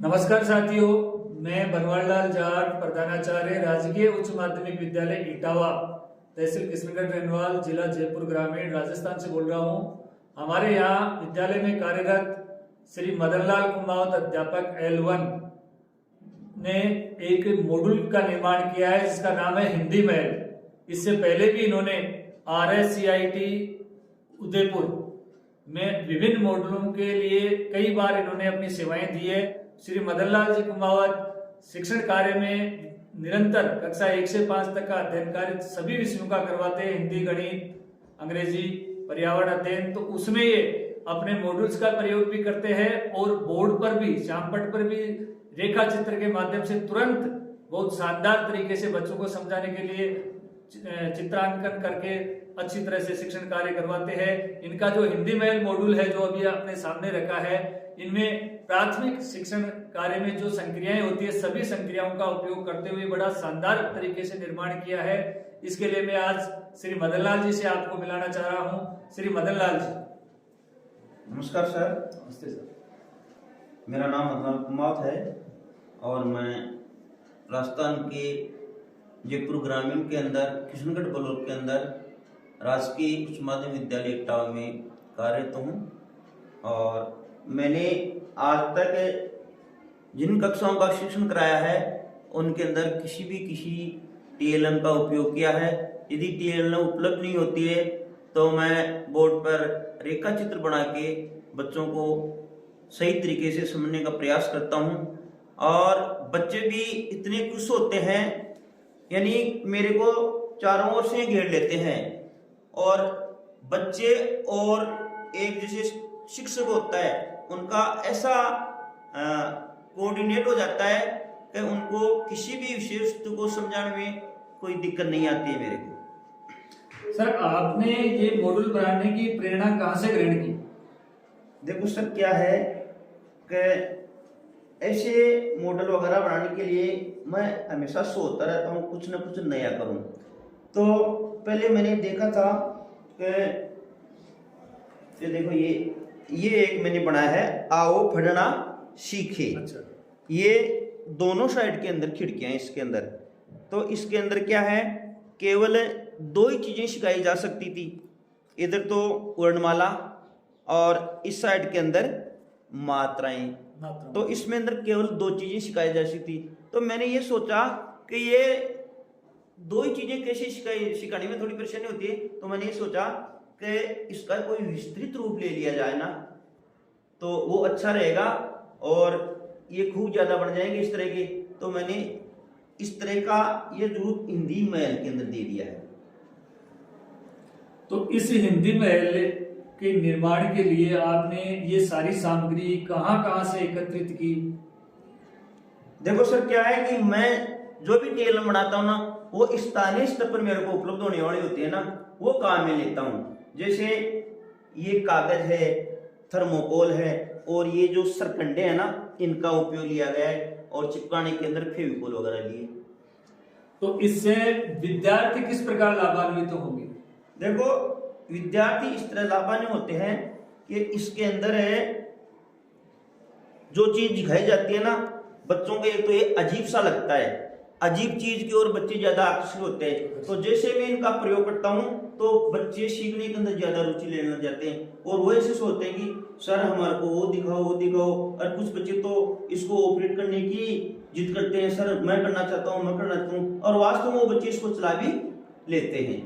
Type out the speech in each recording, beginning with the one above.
नमस्कार साथियों, मैं बनवारीलाल जाट, प्रधानाचार्य राजकीय उच्च माध्यमिक विद्यालय इटावा, तहसील किशनगढ़ रेनवाल, जिला जयपुर ग्रामीण, राजस्थान से बोल रहा हूँ। हमारे यहाँ विद्यालय में कार्यरत श्री मदनलाल कुमावत अध्यापक L1 ने एक मॉड्यूल का निर्माण किया है जिसका नाम है हिंदी महल। इससे पहले भी इन्होंने RSCIT उदयपुर में विभिन्न मॉड्यूलों के लिए कई बार इन्होंने अपनी सेवाएं दी है। श्री मदनलाल जी कुमावत शिक्षण कार्य में निरंतर कक्षा 1 से 5 तक का अध्ययन कार्य सभी विषयों का करवाते हैं, हिंदी, गणित, अंग्रेजी, पर्यावरण अध्ययन। तो उसमें ये अपने मॉड्यूल्स का प्रयोग भी करते हैं और बोर्ड पर भी, श्यामपट्ट पर भी रेखा चित्र के माध्यम से तुरंत बहुत शानदार तरीके से बच्चों को समझाने के लिए चित्रांकन करके अच्छी तरह से शिक्षण कार्य करवाते हैं। इनका जो हिंदी महल मॉड्यूल है, जो अभी आपने सामने रखा है, इनमें प्राथमिक शिक्षण कार्य में जो संक्रियाएं होती है, सभी संक्रियाओं का उपयोग करते हुए बड़ा शानदार तरीके से निर्माण किया है। इसके लिए मैं आज श्री मदनलाल जी से आपको मिलाना चाह रहा हूं। श्री मदनलाल जी, नमस्कार सर। नमस्ते सर। मेरा नाम मदनलाल कुमावत है और मैं राजस्थान के जयपुर ग्रामीण के अंदर किशनगढ़ ब्लॉक के अंदर राजकीय उच्च माध्यमिक विद्यालय इटावा में कार्यरत हूँ। और मैंने आज तक जिन कक्षाओं का शिक्षण कराया है उनके अंदर किसी TLM का उपयोग किया है। यदि TLM उपलब्ध नहीं होती है तो मैं बोर्ड पर रेखा चित्र बना के बच्चों को सही तरीके से समझने का प्रयास करता हूँ। और बच्चे भी इतने खुश होते हैं, यानी मेरे को चारों ओर से घेर लेते हैं। और बच्चे और एक जैसे शिक्षक होता है, उनका ऐसा कोऑर्डिनेट हो जाता है कि उनको किसी भी विषय वस्तु को समझाने में कोई दिक्कत नहीं आती है मेरे को। सर, आपने ये मॉड्यूल बनाने की प्रेरणा कहाँ से ग्रहण की? देखो सर, क्या है कि ऐसे मॉडल वगैरह बनाने के लिए मैं हमेशा सोचता रहता हूँ कुछ ना कुछ नया करूँ। तो पहले मैंने देखा था कि देखो ये एक मैंने बनाया है, आओ पढ़ना सीखे। अच्छा। ये दोनों साइड के अंदर खिड़कियां हैं इसके अंदर। तो इसके अंदर क्या है, केवल 2 ही चीजें सिखाई जा सकती थी। इधर तो वर्णमाला और इस साइड के अंदर मात्राएं। तो इसमें अंदर केवल 2 चीजें सिखाई जा सकती। तो मैंने ये सोचा कि ये 2 ही चीजें कैसे सिखाने में थोड़ी परेशानी होती है। तो मैंने ये सोचा कि इसका कोई विस्तृत रूप ले लिया जाए ना, तो वो अच्छा रहेगा और ये खूब ज्यादा बढ़ जाएंगे इस तरह के। तो मैंने इस तरह का ये रूप हिंदी महल के अंदर दे दिया है। तो इस हिंदी महल के निर्माण के लिए आपने ये सारी सामग्री कहाँ से एकत्रित की? देखो सर, क्या है कि मैं जो भी TLM बनाता हूँ ना, वो स्थानीय स्तर पर मेरे को उपलब्ध होने वाली होती है ना, वो काम में लेता हूँ। जैसे ये कागज है, थर्मोकोल है, और ये जो सरकंडे हैं ना, इनका उपयोग लिया गया है। और चिपकाने के अंदर फेविकोल वगैरह लिए। तो इससे विद्यार्थी किस प्रकार लाभान्वित तो होंगे? देखो, विद्यार्थी इस तरह लाभान्वित होते हैं कि इसके अंदर है जो चीज दिखाई जाती है ना, बच्चों को एक तो ये अजीब सा लगता है, अजीब चीज की ओर बच्चे ज्यादा आकर्षित होते हैं। तो जैसे मैं इनका प्रयोग करता हूँ तो बच्चे सीखने के अंदर ज्यादा रुचि लेने लग जाते हैं। और वो ऐसे सोचते हैं कि सर हमारे को वो दिखाओ। और कुछ बच्चे तो इसको ऑपरेट करने की जिद करते हैं, सर मैं करना चाहता हूँ। और वास्तव में वो बच्चे इसको चला भी लेते हैं।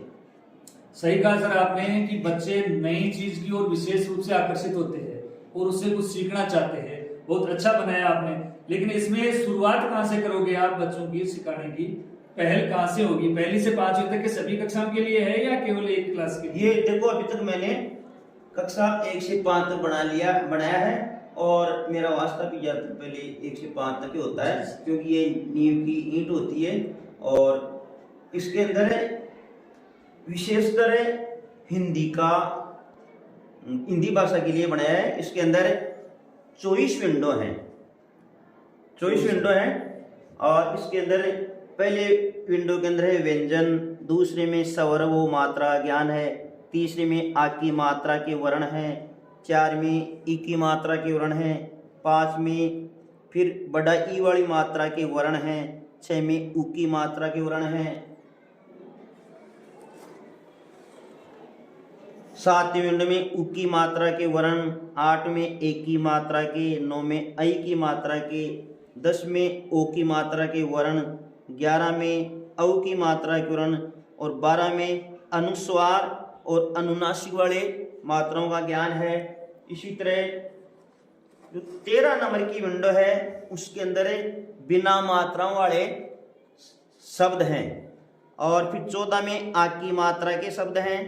सही कहा सर आपने कि बच्चे नई चीज की ओर विशेष रूप से आकर्षित होते हैं और उससे कुछ सीखना चाहते हैं। बहुत अच्छा बनाया आपने। लेकिन इसमें शुरुआत कहाँ से करोगे आप बच्चों की सिखाने की? पहल कहाँ से होगी? 1 से 5 तक के सभी कक्षाओं के लिए है या केवल एक क्लास के लिए? ये देखो, अभी तक मैंने कक्षा 1 से 5 तक बनाया है। और मेरा वास्ता भी ज्यादातर पहले 1 से 5 तक ही होता है, क्योंकि ये नींव की ईंट होती है। और इसके अंदर विशेषकर हिंदी भाषा के लिए बनाया है। इसके अंदर 24 विंडो हैं। और इसके अंदर पहले विंडो के अंदर है व्यंजन, दूसरे में स्वर व मात्रा ज्ञान है, तीसरे में आ की मात्रा के वर्ण है, 4 में ई की मात्रा के वर्ण है, 5 में फिर बड़ा ई वाली मात्रा के वर्ण हैं, 6 में ऊ की मात्रा के वर्ण हैं, 7वें विंडो में ऊ की मात्रा के वर्ण, 8 में ए की मात्रा के, 9 में आई की मात्रा के, 10 में ओ की मात्रा के वर्ण, 11 में औ की मात्रा के वर्ण और 12 में अनुस्वार और अनुनासिक वाले मात्राओं का ज्ञान है। इसी तरह जो 13 नंबर की विंडो है उसके अंदर बिना मात्राओं वाले शब्द हैं और फिर 14 में आ की मात्रा के शब्द हैं,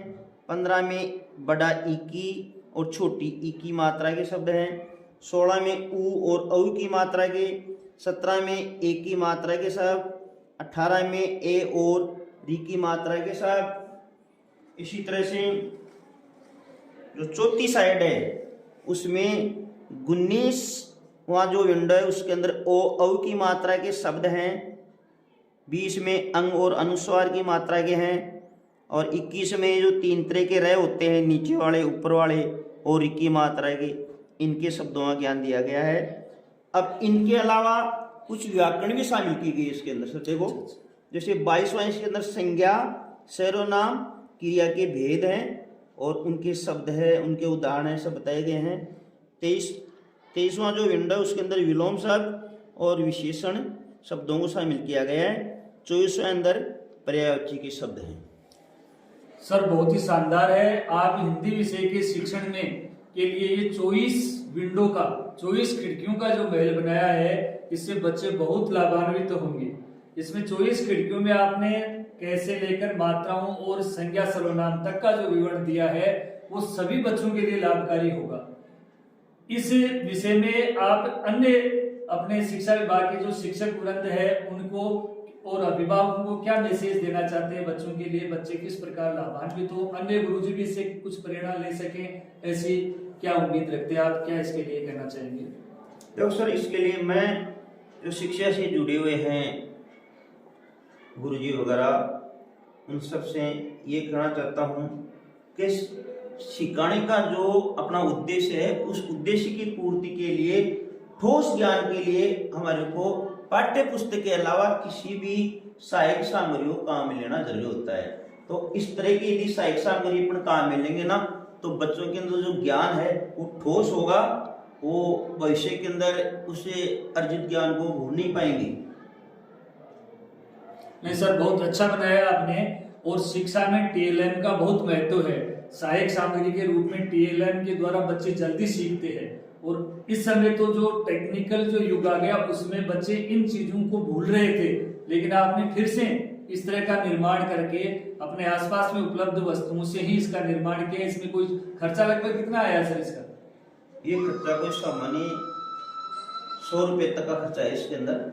15 में बड़ा ई की और छोटी ई की मात्रा के शब्द हैं, 16 में ऊ और औ की मात्रा के, 17 में ए की मात्रा के शब्द, 18 में ए और री की मात्रा के शब्द। इसी तरह से जो चौथी साइड है उसमें 19वां जो विंडो है उसके अंदर ओ औ की मात्रा के शब्द हैं, 20 में अंग और अनुस्वार की मात्रा के हैं और 21 में जो 3 तरह के रह होते हैं, नीचे वाले, ऊपर वाले और री की मात्रा के, इनके शब्दों का ज्ञान दिया गया है। अब इनके अलावा कुछ व्याकरण भी शामिल की गई इसके अंदर। सर देखो, जैसे 22वां इसके अंदर संज्ञा, सर्वनाम, क्रिया के भेद हैं और उनके शब्द है, उनके उदाहरण है, सब बताए गए हैं। 23वां जो विंडो है उसके अंदर विलोम शब्द और विशेषण शब्दों को शामिल किया गया है। 24वें अंदर पर्यायवाची के शब्द हैं। सर बहुत ही शानदार है। आप हिंदी विषय के शिक्षण में के लिए ये 24 विंडो का, 24 खिड़कियों का जो महल बनाया है, इससे बच्चे बहुत लाभान्वित होंगे। इसमें 24 खिड़कियों में आपने कैसे लेकर मात्राओं और संज्ञा सर्वनाम तक का जो विवरण दिया है वो सभी बच्चों के लिए लाभकारी होगा। इस विषय में आप अन्य अपने शिक्षा विभाग के जो शिक्षक वृंद है उनको और अभिभावकों को क्या मैसेज देना चाहते हैं बच्चों के लिए, बच्चे किस प्रकार लाभान्वित हो, अन्य गुरुजी भी इससे कुछ प्रेरणा ले सकें, ऐसी क्या उम्मीद रखते हैं आप, क्या इसके लिए करना चाहेंगे? देखो सर, इसके लिए मैं जो शिक्षा से जुड़े हुए हैं गुरुजी वगैरह उन सब से ये कहना चाहता हूँ कि सिखाने का जो अपना उद्देश्य है उस उद्देश्य की पूर्ति के लिए, ठोस ज्ञान के लिए हमारे को पाठ्य पुस्तक के अलावा किसी भी सहायक सामग्री को काम में लेना जरूरी होता है। तो इस तरह की यदि सहायक सामग्री अपन काम में लेंगे ना तो बच्चों के अंदर जो ज्ञान है वो ठोस होगा, वो भविष्य के अंदर उसे अर्जित ज्ञान को भूल नहीं पाएंगे। नहीं सर, बहुत अच्छा बनाया आपने। और शिक्षा में टीएलएम का बहुत महत्व है। सहायक सामग्री के रूप में टीएलएम के द्वारा बच्चे जल्दी सीखते हैं और इस समय तो जो टेक्निकल जो युग आ गया उसमें बच्चे इन चीजों को भूल रहे थे, लेकिन आपने फिर से इस तरह का निर्माण करके अपने आसपास में उपलब्ध वस्तुओं से ही इसका निर्माण किया। इसमें कोई खर्चा लगभग कितना आया सर इसका? ये खर्चा कोई सामान्य 100 रुपए तक का खर्चा है इसके अंदर।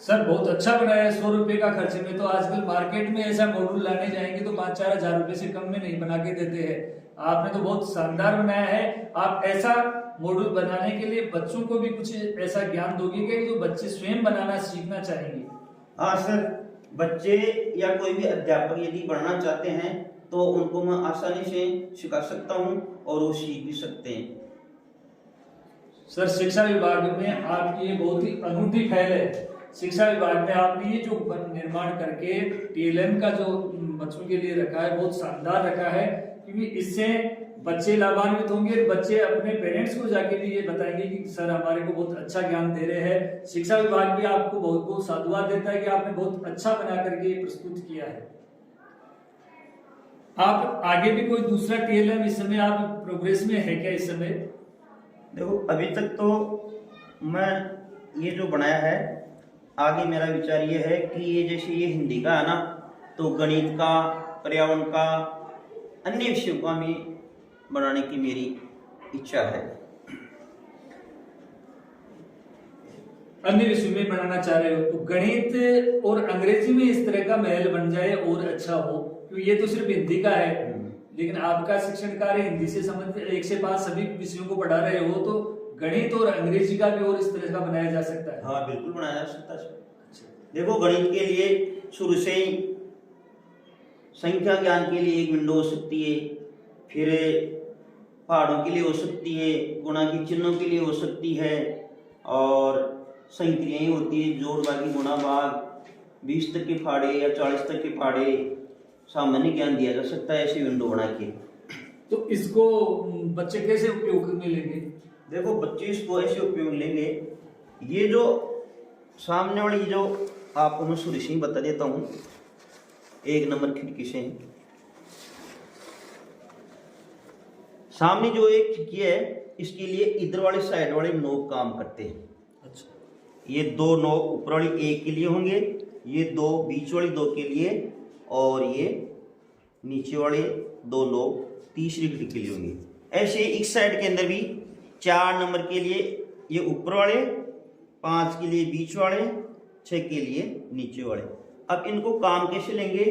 सर बहुत अच्छा बनाया है। 100 रुपए का खर्चे में तो आजकल मार्केट में ऐसा मॉड्यूल लाने जाएंगे तो 5-4 हजार रुपए से कम में नहीं बना के देते हैं। आपने तो बहुत शानदार बनाया है। आप ऐसा मॉड्यूल बनाने के लिए बच्चों को भी कुछ ऐसा ज्ञान दोगे कि जो बच्चे स्वयं बनाना सीखना चाहेंगे? हाँ सर, बच्चे या कोई भी अध्यापक यदि बनना चाहते हैं तो उनको मैं आसानी से सिखा सकता हूँ और वो सीख भी सकते हैं। सर शिक्षा विभाग में आपकी ये बहुत ही अनूठी पहल है। शिक्षा विभाग में आपने ये जो निर्माण करके टीएलएम का जो बच्चों के लिए रखा है बहुत शानदार रखा है, क्योंकि इससे बच्चे लाभान्वित होंगे। बच्चे अपने पेरेंट्स को जाके भी ये बताएंगे कि सर हमारे को बहुत अच्छा ज्ञान दे रहे हैं। शिक्षा विभाग भी आपको बहुत बहुत साधुवाद देता है कि आपने बहुत अच्छा बना करके प्रस्तुत किया है। आप आगे भी कोई दूसरा टीएलएम इस समय आप प्रोग्रेस में है क्या इस समय? देखो अभी तक तो मैं ये जो बनाया है, आगे मेरा विचार ये है कि ये जैसे ये हिंदी का है ना, तो गणित का, पर्यावरण का, अन्य विषयों का भी बनाने की मेरी इच्छा है। अन्य विषय में बनाना चाह रहे हो तो गणित और अंग्रेजी में इस तरह का महल बन जाए और अच्छा हो, क्योंकि ये तो सिर्फ हिंदी का है। लेकिन आपका शिक्षण कार्य हिंदी से संबंधित 1 से 5 सभी विषयों को पढ़ा रहे हो, तो गणित और अंग्रेजी का भी और इस तरह का बनाया जा सकता है। हाँ बिल्कुल बनाया जा सकता है। देखो गणित के लिए शुरू से ही संख्या ज्ञान के लिए एक विंडो हो सकती है, फिर पहाड़ों के लिए हो सकती है, गुणा के चिन्हों के लिए हो सकती है, और संक्रियाएं होती है, जोड़ बागी गुणा भाग, 20 तक के फाड़े या 40 तक के फाड़े, सामान्य ज्ञान दिया जा सकता है ऐसी विंडो बना के। तो इसको बच्चे कैसे उपयोग में लेंगे? देखो बच्चे इसको ऐसे उपयोग लेंगे, ये जो सामने वाली जो आपको मैं शुरू से ही बता देता हूँ, 1 नंबर खिड़की से सामने जो एक खिड़की है, इसके लिए इधर वाले साइड वाले नोब काम करते हैं। अच्छा, ये 2 नोब ऊपर वाली 1 के लिए होंगे, ये 2 बीच वाली 2 के लिए, और ये नीचे वाले 2 नोब तीसरी खिड़की के लिए होंगे। ऐसे इस साइड के अंदर भी 4 नंबर के लिए ये ऊपर वाले, 5 के लिए बीच वाले, 6 के लिए नीचे वाले। अब इनको काम कैसे लेंगे?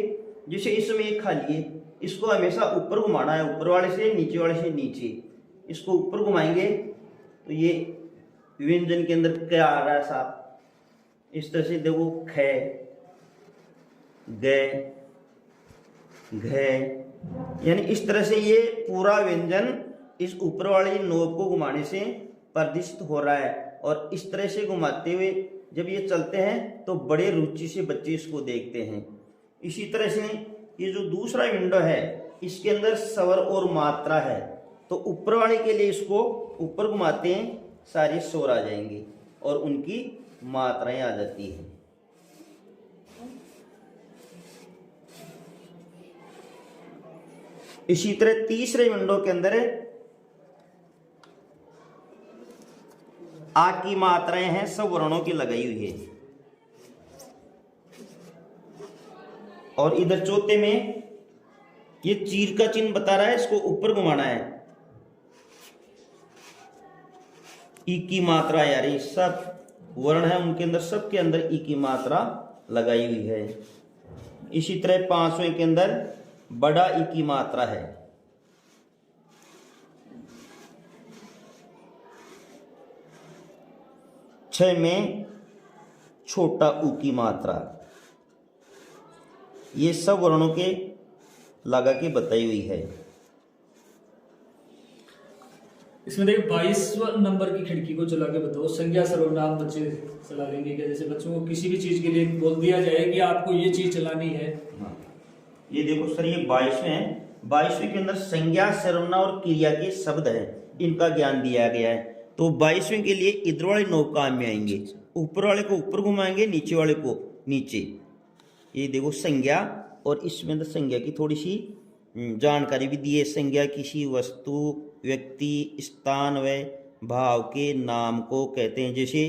जैसे इसमें एक खाली है, इसको हमेशा ऊपर घुमाना है, ऊपर वाले से नीचे वाले से नीचे। इसको ऊपर घुमाएंगे तो ये व्यंजन के अंदर क्या आ रहा है साहब, इस तरह से देखो, ख, ग, घ, यानी इस तरह से ये पूरा व्यंजन इस ऊपर वाली नोब को घुमाने से प्रदर्शित हो रहा है। और इस तरह से घुमाते हुए जब ये चलते हैं तो बड़े रुचि से बच्चे इसको देखते हैं। इसी तरह से ये जो दूसरा विंडो है, इसके अंदर स्वर और मात्रा है, तो ऊपर वाले के लिए इसको ऊपर घुमाते हैं, सारे स्वर आ जाएंगे और उनकी मात्राएं आ जाती हैं। इसी तरह तीसरे विंडो के अंदर आ की मात्राएं हैं, सब वर्णों की लगाई हुई है। और इधर चौथे में ये चीर का चिन्ह बता रहा है, इसको ऊपर घुमाना है। ई की मात्रा, यार ये सब वर्ण है, उनके अंदर सबके अंदर ई की मात्रा लगाई हुई है। इसी तरह 5वें के अंदर बड़ा ई की मात्रा है। 6 में छोटा ऊ की मात्रा। ये सब वर्णों के लगा के बताई हुई है। इसमें देखिए 22 नंबर की खिड़की को चला के बताओ, संज्ञा सर्वनाम बच्चे चला लेंगे क्या? जैसे बच्चों को किसी भी चीज के लिए बोल दिया जाए कि आपको ये चीज चलानी है। हाँ, ये देखो सर, ये 22वें है। 22वें के अंदर संज्ञा, सर्वनाम और क्रिया के शब्द है, इनका ज्ञान दिया गया है। तो 22वें के लिए इधर वाले नोब काम में आएंगे, ऊपर वाले को ऊपर घुमाएंगे, नीचे वाले को नीचे। ये देखो संज्ञा, और इसमें तो संज्ञा की थोड़ी सी जानकारी भी दी है। संज्ञा किसी वस्तु, व्यक्ति, स्थान व भाव के नाम को कहते हैं। जैसे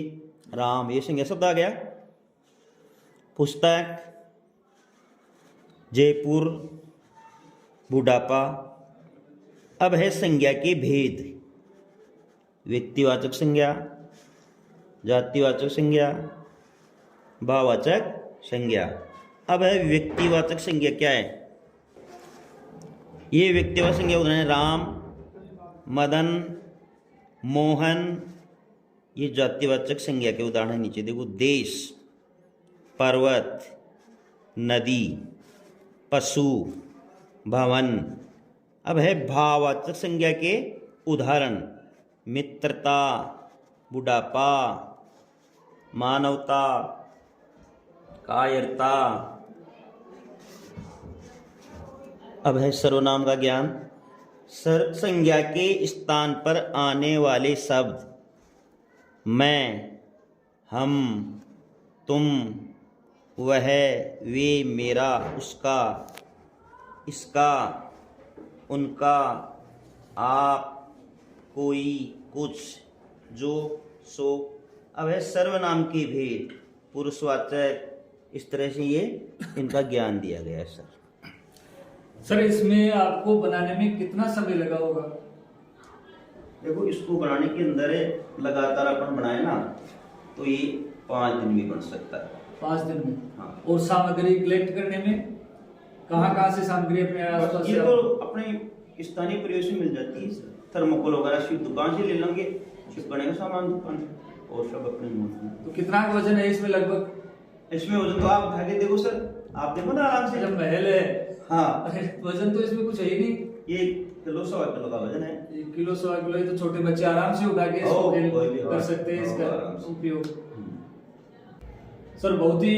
राम, ये संज्ञा शब्द आ गया। पुस्तक, जयपुर, बुढ़ापा। अब है संज्ञा के भेद। व्यक्तिवाचक संज्ञा, जातिवाचक संज्ञा, भाववाचक संज्ञा। अब है व्यक्तिवाचक संज्ञा क्या है? ये व्यक्तिवाचक संज्ञा उदाहरण है राम, मदन, मोहन। ये जातिवाचक संज्ञा के उदाहरण है। नीचे देखो, देश, पर्वत, नदी, पशु, भवन। अब है भाववाचक संज्ञा के उदाहरण, मित्रता, बुढ़ापा, मानवता, कायरता। अब है सर्वनाम का ज्ञान। सर्व संज्ञा के स्थान पर आने वाले शब्द मैं, हम, तुम, वह, वे, मेरा, उसका, इसका, उनका, आप, कोई, कुछ, जो, सो। अब है सर्वनाम के भेद, पुरुषवाचक। इस तरह से ये इनका ज्ञान दिया गया है सर। सर इसमें आपको बनाने में कितना समय लगा होगा? देखो, इसको बनाने के अंदर लगातार अपन बनाए ना, तो ये 5 दिन में बन सकता है। 5 दिन में? हाँ। और सामग्री कलेक्ट करने में कहाँ से सामग्री अपने आसपास से? ये तो अपने स्थानीय प्रयोग से मिल जाती है। थर्मोकोल वगैरह सिर्फ दुकान से ले लेंगे, चिपकने का सामान दुकान से, और सब अपने। तो कितना वजन है इसमें लगभग? इसमें वजन तो आप उठा के देखो सर, आप देखो ना आराम से। जब महल है। हाँ, अरे वजन तो इसमें कुछ है ही नहीं। ये किलो 1.25 किलो का वजन है। 1 किलो 1.25 किलो, ये तो छोटे बच्चे आराम से उठा के इसको कोई भी कर सकते हैं इसका आराम से। उपयोग। सर बहुत ही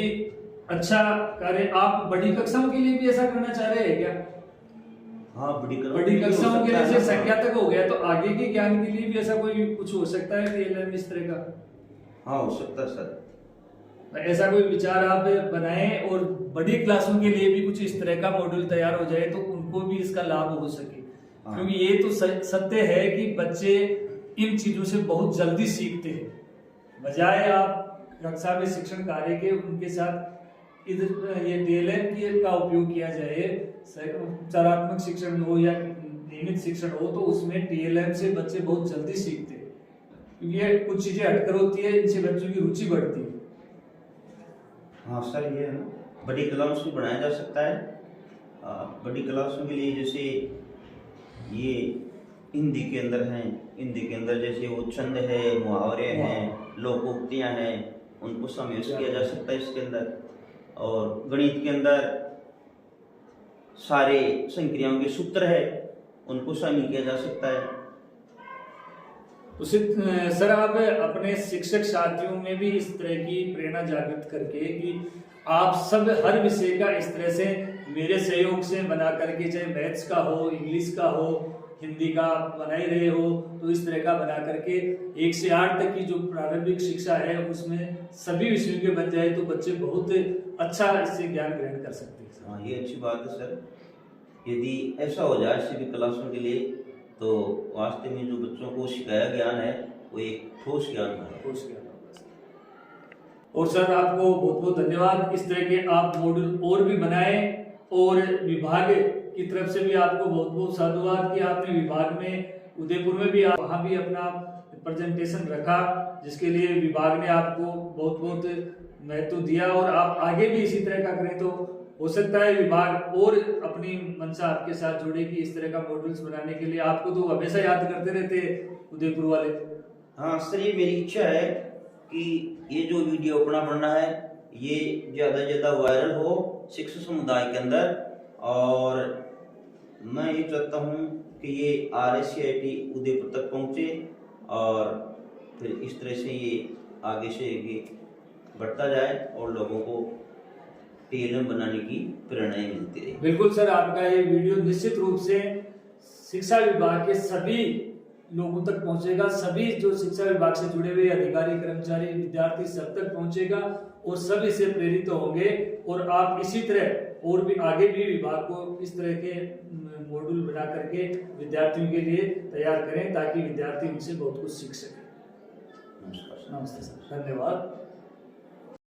अच्छा कार्य। आप बड़ी कक्षाओं के लिए भी ऐसा करना चाह रहे हैं क्या? हाँ, बड़ी कक्षाओं के लिए जैसे संख्या तक हो गया, तो आगे के ज्ञान के लिए भी ऐसा कोई कुछ हो सकता है टीएलएम इस तरह का? हाँ, हो सकता है सर। ऐसा कोई विचार आप बनाएं और बड़ी क्लासों के लिए भी कुछ इस तरह का मॉड्यूल तैयार हो जाए तो उनको भी इसका लाभ हो सके। हाँ। क्योंकि ये तो सत्य है कि बच्चे इन चीजों से बहुत जल्दी सीखते हैं। बजाय आप कक्षा में शिक्षण कार्य के उनके साथ इधर ये टीएलएम का उपयोग किया जाए, उपचारात्मक शिक्षण हो या नियमित शिक्षण हो, तो उसमें टीएलएम से बच्चे बहुत जल्दी सीखते हैं। क्योंकि ये कुछ चीजें हटकर होती है, इनसे बच्चों की रुचि बढ़ती है। हाँ सर, ये है ना, बड़ी क्लास भी बनाया जा सकता है। बड़ी क्लासों के लिए जैसे ये हिंदी के अंदर हैं, हिंदी के अंदर जैसे वो छंद है, मुहावरे हैं, लोकोक्तियाँ हैं, उनको समावेश किया जा सकता है इसके अंदर। और गणित के अंदर सारे संक्रियाओं के सूत्र है, उनको शामिल किया जा सकता है। उसी सर आप अपने शिक्षक साथियों में भी इस तरह की प्रेरणा जागृत करके कि आप सब हर विषय का इस तरह से मेरे सहयोग से बना करके, चाहे मैथ्स का हो, इंग्लिश का हो, हिंदी का बना ही रहे हो, तो इस तरह का बना करके 1 से 8 तक की जो प्रारंभिक शिक्षा है उसमें सभी विषयों के बन जाए तो बच्चे बहुत अच्छा इससे ज्ञान ग्रहण कर सकते हैं। हाँ, ये अच्छी बात है सर। यदि ऐसा हो जाए सभी क्लासों के लिए तो वास्तव में जो बच्चों को सिखाया ज्ञान है वो एक ठोस ज्ञान है। ठोस ज्ञान होगा। और सर आपको बहुत बहुत धन्यवाद। इस तरह के आप मॉड्यूल और भी बनाएं और विभाग की तरफ से भी आपको बहुत बहुत साधुवाद कि आपने विभाग में उदयपुर में भी वहाँ भी अपना प्रेजेंटेशन रखा, जिसके लिए विभाग ने आपको बहुत बहुत महत्व दिया। और आप आगे भी इसी तरह का करें तो हो सकता है विभाग और अपनी मंशा आपके साथ जोड़े कि इस तरह का मॉड्यूल्स बनाने के लिए। आपको तो हमेशा याद करते रहते उदयपुर वाले। हाँ सर, ये मेरी इच्छा है कि ये जो वीडियो अपना बनना है ये ज़्यादा से ज़्यादा वायरल हो शिक्षक समुदाय के अंदर। और मैं ये चाहता हूँ कि ये RSCIT उदयपुर तक पहुँचे और फिर इस तरह से ये आगे से ये बढ़ता जाए और लोगों को टीएलएम बनाने की प्रेरणाएं मिलती रही। बिल्कुल सर, आपका ये वीडियो निश्चित रूप से शिक्षा विभाग के सभी लोगों तक पहुंचेगा। सभी जो शिक्षा विभाग से जुड़े हुए अधिकारी, कर्मचारी, विद्यार्थी सब तक पहुंचेगा और सब इससे प्रेरित होंगे। और आप इसी तरह और भी आगे भी विभाग को इस तरह के मॉड्यूल बना करके विद्यार्थियों के लिए तैयार करें ताकि विद्यार्थी उनसे बहुत कुछ सीख सके। नमस्कार। नमस्ते सर, धन्यवाद।